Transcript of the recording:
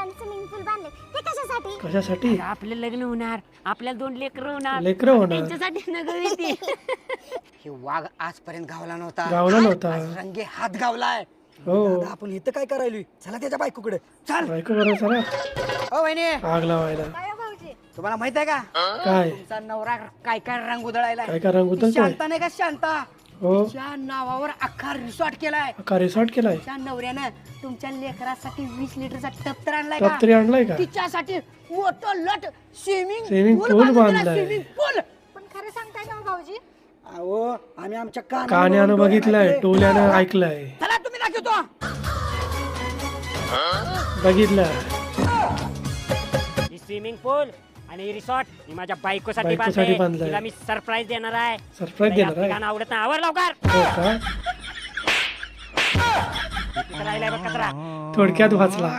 आणि स्विमिंग पूल बांधले ते कशासाठी? कशासाठी? आपलं लग्न होणार, आपल्याला 2 लेकरं होणार, लेकरं होणार. त्यांच्यासाठी नगर येते. हे वाघ आजपर्यंत गावला नव्हता. गावला नव्हता. आज रंगे हात गावलाय. हो. दादा, आपण इथं काय करायलोय? चला त्याच्या बायकोकडे चल. बायको बरं चला ओ वहिनी, आग लावायला. काय हो भाऊजी? तुम्हाला माहित आहे का काय तुमचा नवरा काय काय रंग उधळायला? काय काय रंग उधळतोय? शांता नाही का शांता? हो त्या नावावर अख्खा रिसॉर्ट केलाय. का रिसॉर्ट केलाय? त्या नवऱ्यानं तुमच्या लेकरासाठी 20 लिटरचा टप तर आणलाय टप तरी का? आणलाय का? तिच्यासाठी मोठं लट Swimming स्विमिंग pool बांधलाय. स्विमिंग पूल. पण खरं सांगताय का हो भाऊजी? अहो, आम्ही आमच्या कान्यानं बघितलंय, टोल्यानं ऐकलंय, चला तुम्ही दाखवतो. बघितलं. स्विमिंग पूल आणि रिसॉर्ट ही माझ्या बायकोसाठी बायकोसाठी बांधलंय. बांधलंय. तिला मी सरप्राईज देणार आहे. सरप्राईज देणार आहे. गाणं आवडत नाही, आवर लवकर. हो का? इथं राहिलाय बघ कचरा. थोडक्यात वाचला.